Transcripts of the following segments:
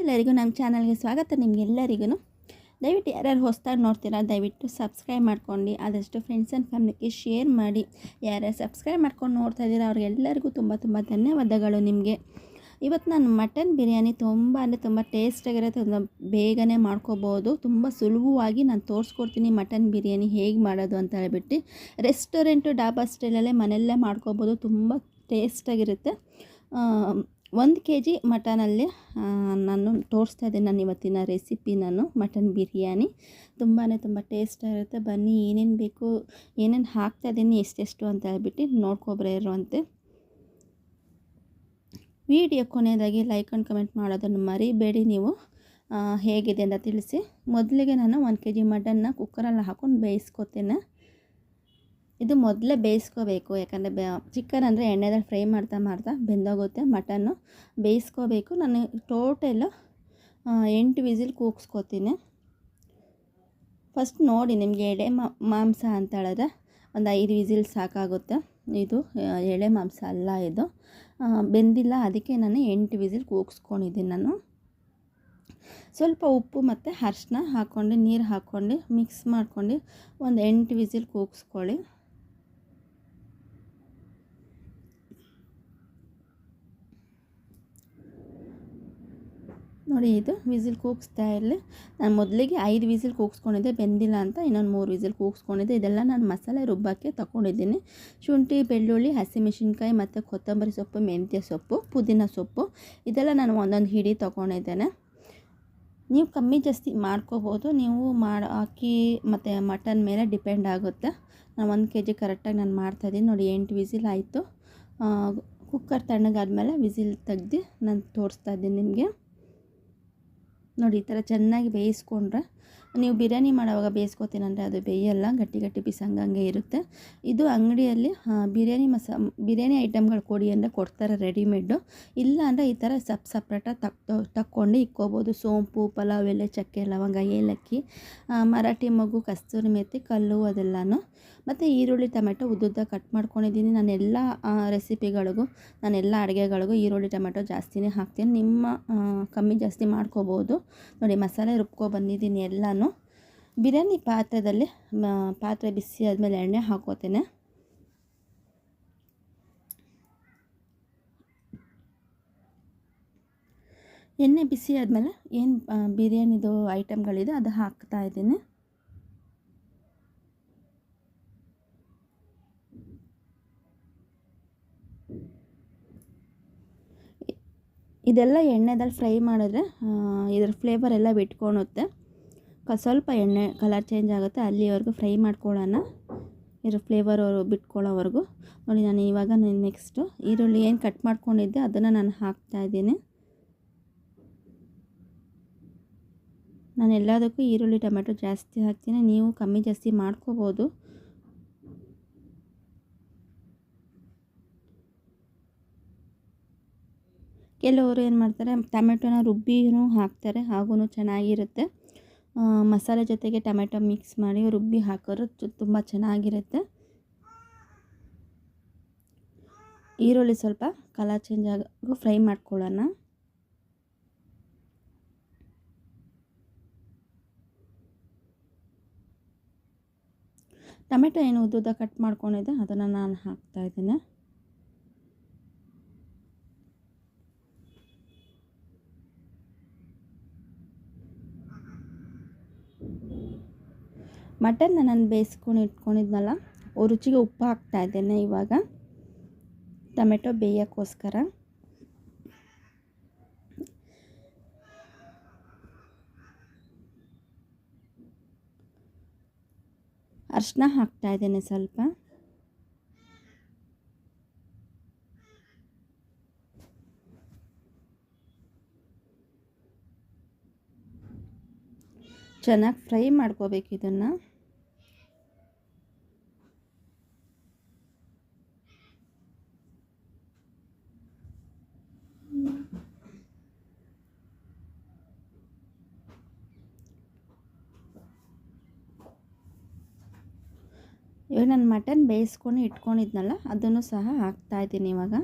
ಎಲ್ಲರಿಗೂ ನಮ್ಮ ಚಾನಲ್ಗೆ ಸ್ವಾಗತ. ನಿಮಗೆಲ್ಲರಿಗೂ ದಯವಿಟ್ಟು ಯಾರ್ಯಾರು ಹೊಸದಾಗಿ ನೋಡ್ತೀರಾ ದಯವಿಟ್ಟು ಸಬ್ಸ್ಕ್ರೈಬ್ ಮಾಡ್ಕೊಂಡು ಆದಷ್ಟು ಫ್ರೆಂಡ್ಸ್ ಆ್ಯಂಡ್ ಫ್ಯಾಮಿಲಿಗೆ ಶೇರ್ ಮಾಡಿ. ಯಾರ್ಯಾರು ಸಬ್ಸ್ಕ್ರೈಬ್ ಮಾಡ್ಕೊಂಡು ನೋಡ್ತಾ ಇದ್ದೀರಾ ಅವ್ರಿಗೆಲ್ಲರಿಗೂ ತುಂಬ ಧನ್ಯವಾದಗಳು ನಿಮಗೆ. ಇವತ್ತು ನಾನು ಮಟನ್ ಬಿರಿಯಾನಿ ತುಂಬ ಟೇಸ್ಟಾಗಿರುತ್ತೆ, ಬೇಗನೆ ಮಾಡ್ಕೋಬೋದು. ತುಂಬ ಸುಲಭವಾಗಿ ನಾನು ತೋರಿಸ್ಕೊಡ್ತೀನಿ ಮಟನ್ ಬಿರಿಯಾನಿ ಹೇಗೆ ಮಾಡೋದು ಅಂತ ಹೇಳ್ಬಿಟ್ಟು. ರೆಸ್ಟೋರೆಂಟು ಡಾಬಾ ಸ್ಟೈಲಲ್ಲೇ ಮನೆಯಲ್ಲೇ ಮಾಡ್ಕೋಬೋದು, ತುಂಬ ಟೇಸ್ಟಾಗಿರುತ್ತೆ. 1 kg ಮಟನಲ್ಲಿ ನಾನು ತೋರಿಸ್ತಾ ಇದ್ದೀನಿ. ನಾನು ಇವತ್ತಿನ ರೆಸಿಪಿ ಮಟನ್ ಬಿರಿಯಾನಿ ತುಂಬ ಟೇಸ್ಟಾಗಿರುತ್ತೆ. ಬನ್ನಿ ಏನೇನು ಬೇಕು ಏನೇನು ಹಾಕ್ತಾಯಿದ್ದೀನಿ ಎಷ್ಟೆಷ್ಟು ಅಂತ ಹೇಳ್ಬಿಟ್ಟು ನೋಡ್ಕೊಬ್ರೆ ಇರುವಂತೆ. ವಿಡಿಯೋ ಕೊನೆಯದಾಗಿ ಲೈಕ್ ಆ್ಯಂಡ್ ಕಮೆಂಟ್ ಮಾಡೋದನ್ನು ಮರಿಬೇಡಿ. ನೀವು ಹೇಗಿದೆ ಅಂತ ತಿಳಿಸಿ. ಮೊದಲಿಗೆ ನಾನು 1 kg ಮಟನ್ನ ಕುಕ್ಕರಲ್ಲಿ ಹಾಕ್ಕೊಂಡು ಬೇಯಿಸ್ಕೊತೇನೆ. ಇದು ಮೊದಲೇ ಬೇಯಿಸ್ಕೋಬೇಕು, ಯಾಕಂದರೆ ಚಿಕನ್ ಅಂದರೆ ಎಣ್ಣೆದಲ್ಲಿ ಫ್ರೈ ಮಾಡ್ತಾ ಬೆಂದೋಗುತ್ತೆ. ಮಟನ್ನು ಬೇಯಿಸ್ಕೋಬೇಕು. ನಾನು ಟೋಟಲು 8 ವಿಸಿಲ್ ಕೂಗಿಸ್ಕೊತೀನಿ. ಫಸ್ಟ್ ನೋಡಿ, ನಿಮಗೆ ಎಳೆ ಮಾಂಸ ಅಂತ ಹೇಳಿದ್ರೆ ಒಂದು 5 ವಿಸಿಲ್ ಸಾಕಾಗುತ್ತೆ. ಇದು ಎಳೆ ಮಾಂಸ ಅಲ್ಲ, ಇದು ಬೆಂದಿಲ್ಲ, ಅದಕ್ಕೆ ನಾನು 8 ವಿಸಿಲ್ ಕೂಗಿಸ್ಕೊಂಡಿದ್ದೀನಿ. ನಾನು ಸ್ವಲ್ಪ ಉಪ್ಪು ಮತ್ತು ಅರಿಶಿನ ಹಾಕ್ಕೊಂಡು ನೀರು ಹಾಕ್ಕೊಂಡು ಮಿಕ್ಸ್ ಮಾಡ್ಕೊಂಡು ಒಂದು 8 ವಿಸಿಲ್ ಕೂಗಿಸ್ಕೊಳ್ಳಿ. ನೋಡಿ, ಇದು ವಿಸಿಲ್ ಕೂಗಿಸ್ತಾ ಇರಲಿ. ನಾನು ಮೊದಲಿಗೆ 5 ವಿಸಿಲ್ ಕೂಗಿಸ್ಕೊಂಡಿದ್ದೆ, ಬೆಂದಿಲ್ಲ ಅಂತ ಇನ್ನೊಂದು 3 ವಿಸಿಲ್ ಕೂಗಿಸ್ಕೊಂಡಿದ್ದೆ. ಇದೆಲ್ಲ ನಾನು ಮಸಾಲೆ ರುಬ್ಬಕ್ಕೆ ತಗೊಂಡಿದ್ದೀನಿ. ಶುಂಠಿ, ಬೆಳ್ಳುಳ್ಳಿ, ಹಸಿಮೆಣಸಿನ್ಕಾಯಿ ಮತ್ತು ಕೊತ್ತಂಬರಿ ಸೊಪ್ಪು, ಮೆಂತ್ಯ ಸೊಪ್ಪು, ಪುದೀನ ಸೊಪ್ಪು ಇದೆಲ್ಲ ನಾನು ಒಂದೊಂದು ಹಿಡಿ ತೊಗೊಂಡಿದ್ದೇನೆ. ನೀವು ಕಮ್ಮಿ ಜಾಸ್ತಿ ಮಾಡ್ಕೋಬೋದು, ನೀವು ಅಕ್ಕಿ ಮತ್ತು ಮಟನ್ ಮೇಲೆ ಡಿಪೆಂಡ್ ಆಗುತ್ತೆ. ನಾನು 1 kg ಕರೆಕ್ಟಾಗಿ ನಾನು ಮಾಡ್ತಾಯಿದ್ದೀನಿ. ನೋಡಿ, 8 ವಿಸಿಲ್ ಆಯಿತು. ಕುಕ್ಕರ್ ತಣ್ಣಗಾದ್ಮೇಲೆ ವಿಸಿಲ್ ತೆಗ್ದು ನಾನು ತೋರಿಸ್ತಾ ಇದ್ದೀನಿ ನಿಮಗೆ. ನೋಡಿ, ಈ ಥರ ಚೆನ್ನಾಗಿ ಬೇಯಿಸ್ಕೊಂಡ್ರೆ, ನೀವು ಬಿರಿಯಾನಿ ಮಾಡೋವಾಗ ಬೇಯಿಸ್ಕೊತೀನಿ ಅಂದರೆ ಅದು ಬೇಯಲ್ಲ, ಗಟ್ಟಿ ಪೀಸ್ ಹಂಗಂಗೆ ಇರುತ್ತೆ. ಇದು ಅಂಗಡಿಯಲ್ಲಿ ಬಿರಿಯಾನಿ ಐಟಮ್ಗಳು ಕೊಡಿ ಅಂದರೆ ಕೊಡ್ತಾರೆ ರೆಡಿಮೇಡು. ಇಲ್ಲ ಅಂದರೆ ಈ ಥರ ಸಪ್ರೇಟಾಗಿ ತಕ್ಕೊಂಡು ಇಕ್ಕೋಬೋದು. ಸೋಂಪು, ಪಲಾವ್ ಎಲೆ, ಚಕ್ಕೆ, ಲವಂಗ, ಏಲಕ್ಕಿ, ಮರಾಠಿ ಮೊಗ್ಗು, ಕಸ್ತೂರಿ ಮೆಥಿ, ಕಲ್ಲು ಅದೆಲ್ಲನೂ. ಮತ್ತು ಈರುಳ್ಳಿ, ಟೊಮೆಟೊ ಉದ್ದುದ್ದ ಕಟ್ ಮಾಡ್ಕೊಂಡಿದ್ದೀನಿ. ನಾನೆಲ್ಲ ರೆಸಿಪಿಗಳಿಗೂ ನಾನೆಲ್ಲ ಅಡುಗೆಗಳಿಗೂ ಈರುಳ್ಳಿ ಟೊಮೆಟೊ ಜಾಸ್ತಿನೇ ಹಾಕ್ತೀನಿ. ನಿಮ್ಮ ಕಮ್ಮಿ ಜಾಸ್ತಿ ಮಾಡ್ಕೋಬೋದು. ನೋಡಿ, ಮಸಾಲೆ ರುಬ್ಕೊ ಬಂದಿದ್ದೀನಿ ಎಲ್ಲನೂ. ಬಿರಿಯಾನಿ ಪಾತ್ರೆ ಬಿಸಿ ಆದಮೇಲೆ ಎಣ್ಣೆ ಹಾಕೋತೇನೆ. ಎಣ್ಣೆ ಬಿಸಿ ಆದಮೇಲೆ ಏನು ಬಿರಿಯಾನಿದು ಐಟಮ್ಗಳಿದೆ ಅದು ಹಾಕ್ತಾ ಇದ್ದೀನಿ. ಇದೆಲ್ಲ ಎಣ್ಣೆದಲ್ಲಿ ಫ್ರೈ ಮಾಡಿದ್ರೆ ಇದ್ರ ಫ್ಲೇವರ್ ಎಲ್ಲ ಬಿಟ್ಕೊಳುತ್ತೆ. ಸ್ವಲ್ಪ ಎಣ್ಣೆ ಕಲರ್ ಚೇಂಜ್ ಆಗುತ್ತೆ, ಅಲ್ಲಿವರೆಗೂ ಫ್ರೈ ಮಾಡ್ಕೊಳ್ಳೋಣ, ಇದ್ರ ಫ್ಲೇವರ್ ಬಿಟ್ಕೊಳ್ಳೋವರೆಗೂ. ನೋಡಿ, ನಾನು ಇವಾಗ ನೆಕ್ಸ್ಟು ಈರುಳ್ಳಿ ಏನು ಕಟ್ ಮಾಡ್ಕೊಂಡಿದ್ದೆ ಅದನ್ನು ನಾನು ಹಾಕ್ತಾಯಿದ್ದೀನಿ. ನಾನು ಎಲ್ಲದಕ್ಕೂ ಈರುಳ್ಳಿ ಟೊಮೆಟೊ ಜಾಸ್ತಿ ಹಾಕ್ತೀನಿ, ನೀವು ಕಮ್ಮಿ ಜಾಸ್ತಿ ಮಾಡ್ಕೋಬೋದು. ಕೆಲವರು ಏನು ಮಾಡ್ತಾರೆ, ಟೊಮೆಟೊನ ರುಬ್ಬಿನೂ ಹಾಕ್ತಾರೆ, ಹಾಗೂ ಚೆನ್ನಾಗಿರುತ್ತೆ. ಮಸಾಲೆ ಜೊತೆಗೆ ಟೊಮೆಟೊ ಮಿಕ್ಸ್ ಮಾಡಿ ರುಬ್ಬಿ ಹಾಕೋರು ತುಂಬ ಚೆನ್ನಾಗಿರುತ್ತೆ. ಈರುಳ್ಳಿ ಸ್ವಲ್ಪ ಕಲರ್ ಚೇಂಜ್ ಆಗೋ ಫ್ರೈ ಮಾಡ್ಕೊಳ್ಳೋಣ. ಟೊಮೆಟೊ ಏನು ಉದ್ದುದ್ದ ಕಟ್ ಮಾಡ್ಕೊಂಡಿದ್ದೆ ಅದನ್ನು ನಾನು ಹಾಕ್ತಾಯಿದ್ದೀನಿ. ಮಟನ್ನ ನಾನು ಬೇಯಿಸ್ಕೊಂಡು ಇಟ್ಕೊಂಡಿದ್ನಲ್ಲ, ರುಚಿಗೆ ಉಪ್ಪು ಹಾಕ್ತಾಯಿದ್ದೇನೆ ಇವಾಗ, ಟೊಮೆಟೊ ಬೇಯೋಕ್ಕೋಸ್ಕರ. ಅರಿಶಿನ ಹಾಕ್ತಾಯಿದ್ದೇನೆ ಸ್ವಲ್ಪ. ಚೆನ್ನಾಗಿ ಫ್ರೈ ಮಾಡ್ಕೋಬೇಕು ಇದನ್ನು. ಇವಾಗ ನಾನು ಮಟನ್ ಬೇಯಿಸ್ಕೊಂಡು ಇಟ್ಕೊಂಡಿದ್ನಲ್ಲ ಅದನ್ನು ಸಹ ಹಾಕ್ತಾಯಿದ್ದೀನಿ ಇವಾಗ.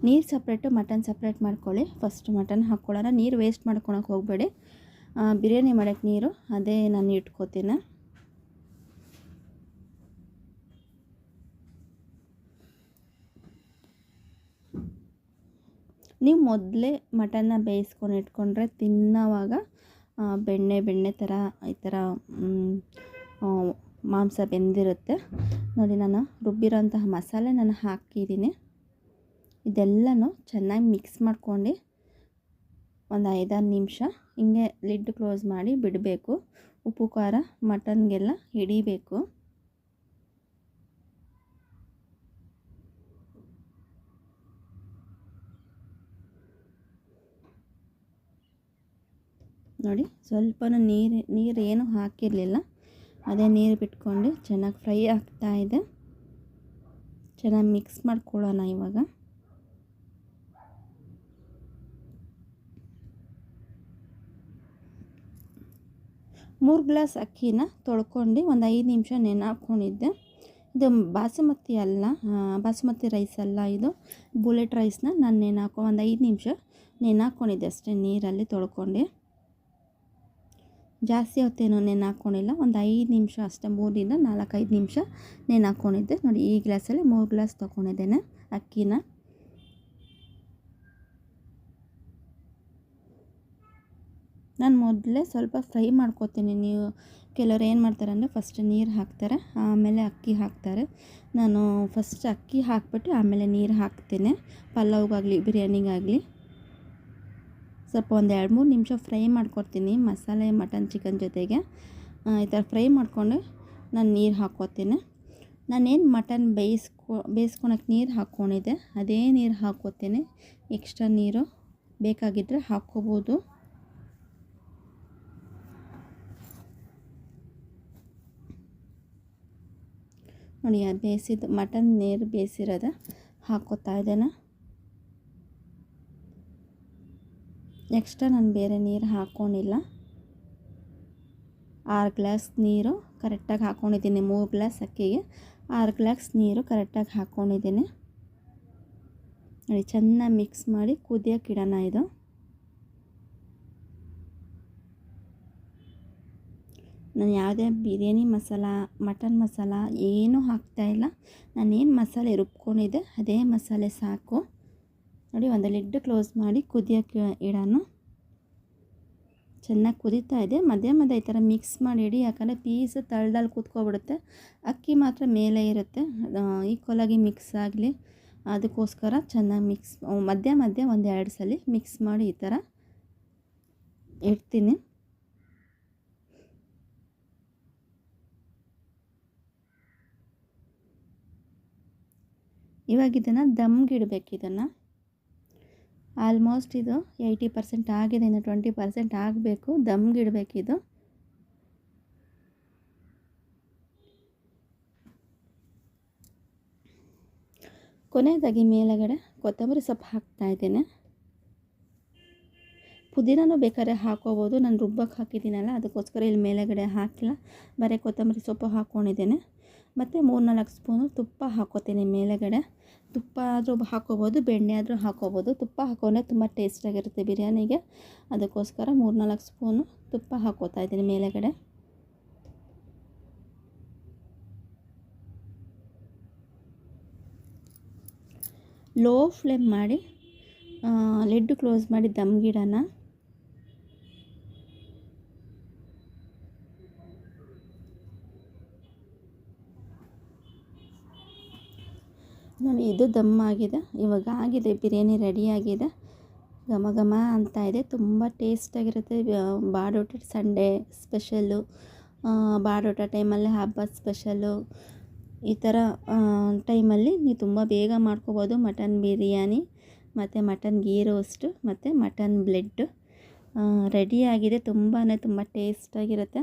ನೀರು ಸಪ್ರೇಟು ಮಟನ್ ಸಪ್ರೇಟ್ ಮಾಡ್ಕೊಳ್ಳಿ. ಫಸ್ಟ್ ಮಟನ್ ಹಾಕ್ಕೊಳ್ಳೋಣ. ನೀರು ವೇಸ್ಟ್ ಮಾಡ್ಕೊಳಕ್ಕೆ ಹೋಗಬೇಡಿ. ಬಿರಿಯಾನಿ ಮಾಡೋಕ್ಕೆ ನೀರು ಅದೇ ನಾನು ಇಟ್ಕೋತೀನಿ. ನೀವು ಮೊದಲೇ ಮಟನ್ನ ಬೇಯಿಸ್ಕೊಂಡು ಇಟ್ಕೊಂಡ್ರೆ ತಿನ್ನೋವಾಗ ಬೆಣ್ಣೆ ಥರ ಈ ಥರ ಮಾಂಸ ಬೆಂದಿರುತ್ತೆ. ನೋಡಿ, ನಾನು ರುಬ್ಬಿರೋಂತಹ ಮಸಾಲೆ ನಾನು ಹಾಕಿದ್ದೀನಿ. ಇದೆಲ್ಲನೂ ಚೆನ್ನಾಗಿ ಮಿಕ್ಸ್ ಮಾಡ್ಕೊಂಡು ಒಂದು 5-6 ನಿಮಿಷ ಹಿಂಗೆ ಲಿಡ್ ಕ್ಲೋಸ್ ಮಾಡಿ ಬಿಡಬೇಕು. ಉಪ್ಪು ಖಾರ ಮಟನ್ಗೆಲ್ಲ ಹಿಡಿಬೇಕು. ನೋಡಿ, ಸ್ವಲ್ಪ ನೀರು ಏನು ಹಾಕಿರಲಿಲ್ಲ, ಅದೇ ನೀರು ಬಿಟ್ಕೊಂಡು ಚೆನ್ನಾಗಿ ಫ್ರೈ ಆಗ್ತಾಯಿದೆ. ಚೆನ್ನಾಗಿ ಮಿಕ್ಸ್ ಮಾಡ್ಕೊಳ್ಳೋಣ. ಇವಾಗ 3 ಗ್ಲಾಸ್ ಅಕ್ಕಿನ ತೊಳ್ಕೊಂಡು ಒಂದು 5 ನಿಮಿಷ ನೆನೆ ಹಾಕ್ಕೊಂಡಿದ್ದೆ. ಇದು ಬಾಸುಮತಿ ಅಲ್ಲ, ಬಾಸುಮತಿ ರೈಸ್ ಅಲ್ಲ, ಇದು ಬುಲೆಟ್ ರೈಸ್ನ ನಾನು ಒಂದು 5 ನಿಮಿಷ ನೆನೆ ಹಾಕ್ಕೊಂಡಿದ್ದೆ ಅಷ್ಟೇ, ನೀರಲ್ಲಿ ತೊಳ್ಕೊಂಡು. ಜಾಸ್ತಿ ಹೊತ್ತೇನು ನೆನೆ ಹಾಕ್ಕೊಂಡಿಲ್ಲ, ಒಂದು 5 ನಿಮಿಷ ಅಷ್ಟೇ, 3-4-5 ನಿಮಿಷ ನೆನೆ ಹಾಕ್ಕೊಂಡಿದ್ದೆ. ನೋಡಿ, ಈ ಗ್ಲಾಸಲ್ಲಿ 3 ಗ್ಲಾಸ್ ತೊಗೊಂಡಿದ್ದೇನೆ ಅಕ್ಕಿನ. ನಾನು ಮೊದಲೇ ಸ್ವಲ್ಪ ಫ್ರೈ ಮಾಡ್ಕೋತೀನಿ. ನೀವು ಕೆಲವ್ರು ಏನು ಮಾಡ್ತಾರೆ ಅಂದರೆ ಫಸ್ಟ್ ನೀರು ಹಾಕ್ತಾರೆ, ಆಮೇಲೆ ಅಕ್ಕಿ ಹಾಕ್ತಾರೆ. ನಾನು ಫಸ್ಟ್ ಅಕ್ಕಿ ಹಾಕ್ಬಿಟ್ಟು ಆಮೇಲೆ ನೀರು ಹಾಕ್ತೇನೆ. ಪಲಾವ್ಗಾಗಲಿ ಬಿರಿಯಾನಿಗಾಗಲಿ ಸ್ವಲ್ಪ ಒಂದು 2-3 ನಿಮಿಷ ಫ್ರೈ ಮಾಡ್ಕೊಡ್ತೀನಿ ಮಸಾಲೆ ಮಟನ್ ಚಿಕನ್ ಜೊತೆಗೆ. ಈ ಥರ ಫ್ರೈ ಮಾಡಿಕೊಂಡು ನಾನು ನೀರು ಹಾಕ್ಕೋತೀನಿ. ನಾನೇನು ಮಟನ್ ಬೇಯಿಸ್ಕೊಳಕ್ಕೆ ನೀರು ಹಾಕ್ಕೊಂಡಿದ್ದೆ ಅದೇ ನೀರು ಹಾಕ್ಕೋತೀನಿ. ಎಕ್ಸ್ಟ್ರಾ ನೀರು ಬೇಕಾಗಿದ್ದರೆ ಹಾಕ್ಕೋಬೋದು. ನೋಡಿ, ಬೇಯಿಸಿದ ಮಟನ್ ನೀರು ಬೇಯಿಸಿರೋದ ಹಾಕ್ಕೋತಾ ಇದ್ದೇನೆ. ಎಕ್ಸ್ಟ್ರಾ ನಾನು ಬೇರೆ ನೀರು ಹಾಕ್ಕೊಂಡಿಲ್ಲ. 6 ಗ್ಲಾಸ್ ನೀರು ಕರೆಕ್ಟಾಗಿ ಹಾಕ್ಕೊಂಡಿದ್ದೀನಿ. 3 ಗ್ಲಾಸ್ ಅಕ್ಕಿಗೆ 6 ಗ್ಲಾಸ್ ನೀರು ಕರೆಕ್ಟಾಗಿ ಹಾಕ್ಕೊಂಡಿದ್ದೀನಿ. ನೋಡಿ, ಚೆನ್ನಾಗಿ ಮಿಕ್ಸ್ ಮಾಡಿ ಕುದಿಯೋಕೆ ಇಡೋಣ. ಇದು ನಾನು ಯಾವುದೇ ಬಿರಿಯಾನಿ ಮಸಾಲ ಮಟನ್ ಮಸಾಲ ಏನೂ ಹಾಕ್ತಾಯಿಲ್ಲ. ನಾನೇನು ಮಸಾಲೆ ರುಬ್ಕೊಂಡಿದ್ದೆ ಅದೇ ಮಸಾಲೆ ಸಾಕು. ನೋಡಿ, ಒಂದು ಲಿಡ್ ಕ್ಲೋಸ್ ಮಾಡಿ ಕುದಿಯೋಕ್ಕೆ ಇಡೋಣ. ಚೆನ್ನಾಗಿ ಕುದೀತಾ ಇದೆ. ಮಧ್ಯೆ ಈ ಥರ ಮಿಕ್ಸ್ ಮಾಡಿ ಇಡಿ, ಯಾಕಂದರೆ ಪೀಸ್ ತಳದಲ್ಲಿ ಕೂತ್ಕೊಬಿಡುತ್ತೆ. ಅಕ್ಕಿ ಮಾತ್ರ ಮೇಲೆ ಇರುತ್ತೆ, ಈಕ್ವಲಾಗಿ ಮಿಕ್ಸ್ ಆಗಲಿ ಅದಕ್ಕೋಸ್ಕರ ಚೆನ್ನಾಗಿ ಮಧ್ಯೆ ಒಂದು 2 ಸಲ ಮಿಕ್ಸ್ ಮಾಡಿ ಈ ಥರ ಇಡ್ತೀನಿ. ಇವಾಗ ಇದನ್ನು ದಮ್ಗೆ ಇಡಬೇಕು. ಇದನ್ನು ಆಲ್ಮೋಸ್ಟ್ ಇದು 80% ಆಗಿದೆ, ಇನ್ನು 20% ಆಗಬೇಕು. ದಮ್ಗೆ ಇಡಬೇಕಿದು. ಕೊನೆಯದಾಗಿ ಮೇಲುಗಡೆ ಕೊತ್ತಂಬರಿ ಸೊಪ್ಪು ಹಾಕ್ತಾಯಿದ್ದೇನೆ. ಪುದೀನೂ ಬೇಕಾದ್ರೆ ಹಾಕ್ಕೋಬೋದು. ನಾನು ರುಬ್ಬಕ್ಕೆ ಹಾಕಿದ್ದೀನಲ್ಲ, ಅದಕ್ಕೋಸ್ಕರ ಇಲ್ಲಿ ಮೇಲುಗಡೆ ಹಾಕಿಲ್ಲ, ಬರೀ ಕೊತ್ತಂಬರಿ ಸೊಪ್ಪು ಹಾಕ್ಕೊಂಡಿದ್ದೇನೆ. ಮತ್ತು 3-4 ಸ್ಪೂನು ತುಪ್ಪ ಹಾಕ್ಕೋತೀನಿ ಮೇಲುಗಡೆ. ತುಪ್ಪ ಆದರೂ ಹಾಕ್ಕೋಬೋದು, ಬೆಣ್ಣೆ ಆದರೂ ಹಾಕ್ಕೋಬೋದು. ತುಪ್ಪ ಹಾಕೊಂಡ್ರೆ ತುಂಬ ಟೇಸ್ಟಾಗಿರುತ್ತೆ ಬಿರಿಯಾನಿಗೆ. ಅದಕ್ಕೋಸ್ಕರ 3-4 ಸ್ಪೂನು ತುಪ್ಪ ಹಾಕ್ಕೋತಾ ಇದ್ದೀನಿ ಮೇಲುಗಡೆ. ಲೋ ಫ್ಲೇಮ್ ಮಾಡಿ ಲಿಡ್ ಕ್ಲೋಸ್ ಮಾಡಿ ದಮ್ಗಿಡೋಣ. ನೋಡಿ, ಇದು ದಮ್ ಆಗಿದೆ. ಇವಾಗ ಆಗಿದೆ, ಬಿರಿಯಾನಿ ರೆಡಿಯಾಗಿದೆ. ಘಮ ಘಮ ಅಂತ ಇದೆ, ತುಂಬ ಟೇಸ್ಟಾಗಿರುತ್ತೆ. ಬಾಡೂಟ ಸಂಡೇ ಸ್ಪೆಷಲ್ಲು, ಬಾಡೂಟ ಟೈಮಲ್ಲಿ ಹಬ್ಬದ ಸ್ಪೆಷಲ್ಲು, ಈ ಥರ ಟೈಮಲ್ಲಿ ನೀವು ತುಂಬ ಬೇಗ ಮಾಡ್ಕೋಬೋದು. ಮಟನ್ ಬಿರಿಯಾನಿ ಮತ್ತು ಮಟನ್ ಗೀ ರೋಸ್ಟು ಮತ್ತು ಮಟನ್ ಬ್ಲೆಡ್ ರೆಡಿಯಾಗಿದೆ. ತುಂಬ ಟೇಸ್ಟಾಗಿರುತ್ತೆ,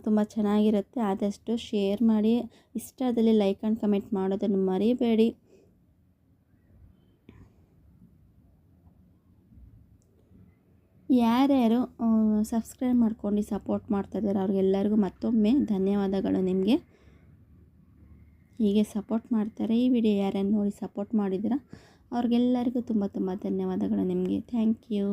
ತುಂಬ ಚೆನ್ನಾಗಿರುತ್ತೆ. ಆದಷ್ಟು ಶೇರ್ ಮಾಡಿ, ಇಷ್ಟ ಆದಲ್ಲಿ ಲೈಕ್ ಆ್ಯಂಡ್ ಕಮೆಂಟ್ ಮಾಡೋದನ್ನು ಮರಿಬೇಡಿ. ಯಾರ್ಯಾರು ಸಬ್ಸ್ಕ್ರೈಬ್ ಮಾಡ್ಕೊಂಡು ಸಪೋರ್ಟ್ ಮಾಡ್ತಾಯಿದ್ದಾರೆ ಅವ್ರಿಗೆಲ್ಲರಿಗೂ ಮತ್ತೊಮ್ಮೆ ಧನ್ಯವಾದಗಳು. ನಿಮಗೆ ಹೀಗೆ ಸಪೋರ್ಟ್ ಮಾಡ್ತಾರೆ. ಈ ವಿಡಿಯೋ ಯಾರ್ಯಾರು ನೋಡಿ ಸಪೋರ್ಟ್ ಮಾಡಿದ್ದೀರಾ ಅವ್ರಿಗೆಲ್ಲರಿಗೂ ತುಂಬ ತುಂಬ ಧನ್ಯವಾದಗಳು ನಿಮಗೆ. Thank you.